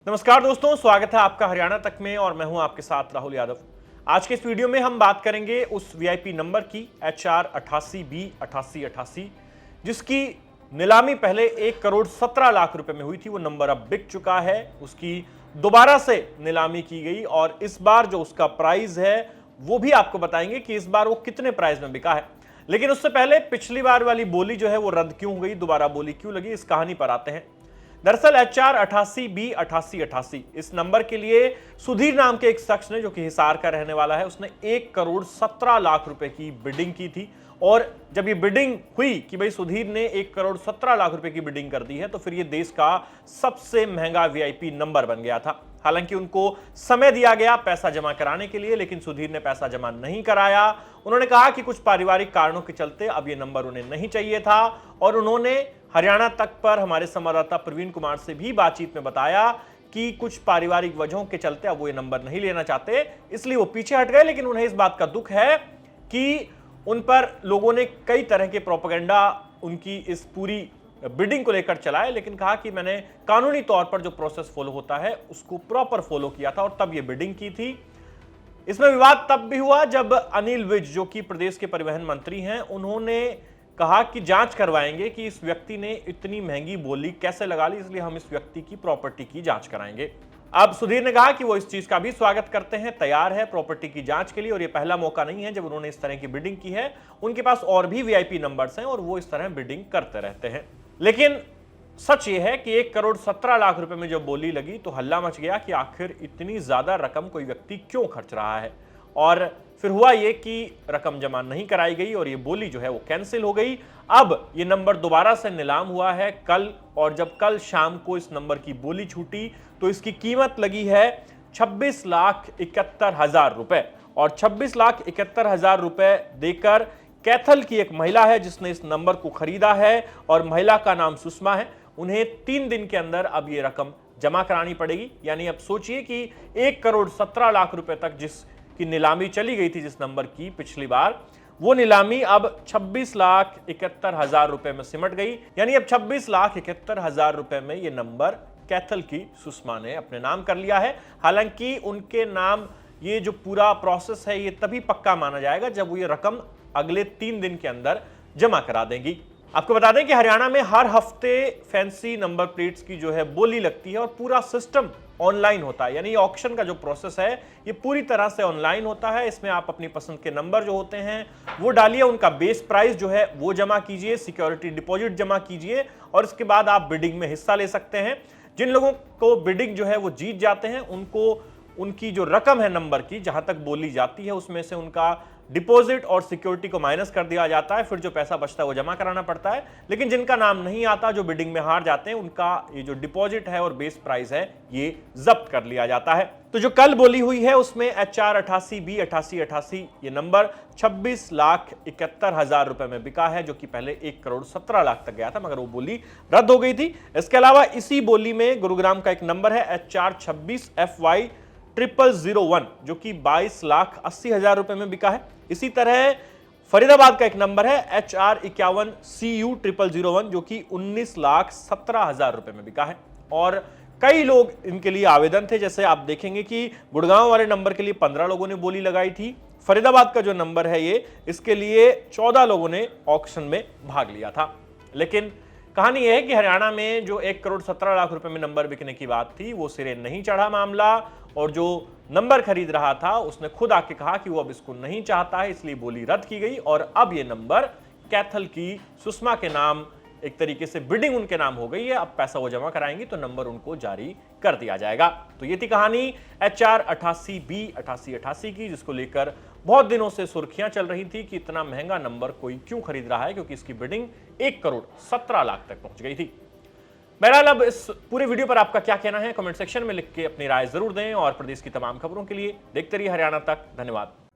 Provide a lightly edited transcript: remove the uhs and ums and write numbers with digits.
नमस्कार दोस्तों, स्वागत है आपका हरियाणा तक में और मैं हूं आपके साथ राहुल यादव। आज के इस वीडियो में हम बात करेंगे उस वीआईपी नंबर की HR 88B 8888 जिसकी नीलामी पहले 1 करोड़ 17 लाख रुपए में हुई थी। वो नंबर अब बिक चुका है, उसकी दोबारा से नीलामी की गई और इस बार जो उसका प्राइस है वो भी आपको बताएंगे कि इस बार वो कितने प्राइस में बिका है। लेकिन उससे पहले पिछली बार वाली बोली जो है वो रद्द क्यों हो गई, दोबारा बोली क्यों लगी, इस कहानी पर आते हैं। दरअसल HR 88B 8888 इस नंबर के लिए सुधीर नाम के एक शख्स ने, जो कि हिसार का रहने वाला है, उसने 1 करोड़ 17 लाख रुपए की बिडिंग की थी। और जब ये बिडिंग हुई कि भाई सुधीर ने 1 करोड़ 17 लाख रुपए की बिडिंग कर दी है, तो फिर ये देश का सबसे महंगा वीआईपी नंबर बन गया था। हालांकि उनको समय दिया गया पैसा जमा कराने के लिए, लेकिन सुधीर ने पैसा जमा नहीं कराया। उन्होंने कहा कि कुछ पारिवारिक कारणों के चलते अब ये नंबर उन्हें नहीं चाहिए था और उन्होंने हरियाणा तक पर हमारे संवाददाता प्रवीण कुमार से भी बातचीत में बताया कि कुछ पारिवारिक वजहों के चलते अब वो ये नंबर नहीं लेना चाहते, इसलिए वो पीछे हट गए। लेकिन उन्हें इस बात का दुख है कि उन पर लोगों ने कई तरह के प्रोपेगेंडा उनकी इस पूरी बिडिंग को लेकर चलाए, लेकिन कहा कि मैंने कानूनी तौर पर जो प्रोसेस फॉलो होता है उसको प्रॉपर फॉलो किया था और तब ये बिडिंग की थी। इसमें विवाद तब भी हुआ जब अनिल विज, जो कि प्रदेश के परिवहन मंत्री हैं, उन्होंने कहा कि जांच करवाएंगे कि इस व्यक्ति ने इतनी महंगी बोली कैसे लगा ली, इसलिए हम इस व्यक्ति की प्रॉपर्टी की जांच कराएंगे। अब सुधीर ने कहा कि वो इस चीज का भी स्वागत करते हैं, तैयार है प्रॉपर्टी की जांच के लिए, और ये पहला मौका नहीं है जब उन्होंने इस तरह की बिडिंग की है। उनके पास और भी वीआईपी नंबर्स हैं और वो इस तरह बिडिंग करते रहते हैं। लेकिन सच ये है कि 1 करोड़ 17 लाख रुपए में जब बोली लगी तो हल्ला मच गया कि आखिर इतनी ज्यादा रकम कोई व्यक्ति क्यों खर्च रहा है। और फिर हुआ ये कि रकम जमा नहीं कराई गई और ये बोली जो है वो कैंसिल हो गई। अब ये नंबर दोबारा से नीलाम हुआ है कल, और जब कल शाम को इस नंबर की बोली छूटी तो इसकी कीमत लगी है 26,71,000 रुपए। और 26,71,000 रुपए देकर कैथल की एक महिला है जिसने इस नंबर को खरीदा है और महिला का नाम सुषमा है। उन्हें 3 दिन के अंदर अब ये रकम जमा करानी पड़ेगी। यानी अब सोचिए कि 1 करोड़ 17 लाख रुपए तक जिसकी नीलामी चली गई थी जिस नंबर की पिछली बार, वो नीलामी अब 26,71,000 रुपए में सिमट गई। यानी अब 26,71,000 रुपए में ये नंबर कैथल की सुषमा ने अपने नाम कर लिया है। हालांकि उनके नाम ये जो पूरा प्रोसेस है ये तभी पक्का माना जाएगा जब वो ये रकम अगले 3 दिन के अंदर जमा करा देंगी। आपको बता दें कि हरियाणा में हर हफ्ते फैंसी नंबर प्लेट्स की जो है बोली लगती है और पूरा सिस्टम ऑनलाइन होता है। यानी ऑक्शन का जो प्रोसेस है ये पूरी तरह से ऑनलाइन होता है। इसमें आप अपनी पसंद के नंबर जो होते हैं वो डालिए, उनका बेस प्राइस जो है वो जमा कीजिए, सिक्योरिटी डिपॉजिट जमा कीजिए और इसके बाद आप बिडिंग में हिस्सा ले सकते हैं। जिन लोगों को बिडिंग जो है वो जीत जाते हैं उनको उनकी जो रकम है नंबर की, जहां तक बोली जाती है, उसमें से उनका डिपॉजिट और सिक्योरिटी को माइनस कर दिया जाता है। फिर जो पैसा बचता है वो जमा कराना पड़ता है। लेकिन जिनका नाम नहीं आता, जो बिडिंग में हार जाते हैं, उनका ये जो डिपॉजिट है और बेस प्राइस है ये जब्त कर लिया जाता है। तो जो कल बोली हुई है उसमें HR 88B 8888 ये नंबर 26,71,000 रुपए में बिका है, जो कि पहले 1 करोड़ 17 लाख तक गया था, मगर वो बोली रद्द हो गई थी। इसके अलावा इसी बोली में गुरुग्राम का एक नंबर है HR 26FY 0001 जो कि 22,80,000 रुपए में बिका है। इसी तरह फरीदाबाद का एक नंबर है HR 51CU 0001 जो कि 19,17,000 रुपए में बिका है। और कई लोग इनके लिए आवेदन थे, जैसे आप देखेंगे कि गुड़गांव वाले नंबर के लिए 15 लोगों ने बोली लगाई थी। फरीदाबाद का जो नंबर है ये, इसके लिए 14 लोगों ने ऑक्शन में भाग लिया था। लेकिन कहानी यह है कि हरियाणा में जो 1 करोड़ 17 लाख रुपए में नंबर बिकने की बात थी वो सिरे नहीं चढ़ा मामला, और जो नंबर खरीद रहा था उसने खुद आके कहा कि वो अब इसको नहीं चाहता है, इसलिए बोली रद्द की गई और अब ये नंबर कैथल की सुषमा के नाम, एक तरीके से बिडिंग उनके नाम हो गई है। अब पैसा वो जमा कराएंगी तो नंबर उनको जारी कर दिया जाएगा। तो ये थी कहानी HR 88B 8888 की, जिसको लेकर बहुत दिनों से सुर्खियां चल रही थी कि इतना महंगा नंबर कोई क्यों खरीद रहा है, क्योंकि इसकी बिडिंग 1 करोड़ 17 लाख तक पहुंच गई थी। बहरहाल अब इस पूरे वीडियो पर आपका क्या कहना है कमेंट सेक्शन में लिख के अपनी राय जरूर दें, और प्रदेश की तमाम खबरों के लिए देखते रहिए हरियाणा तक। धन्यवाद।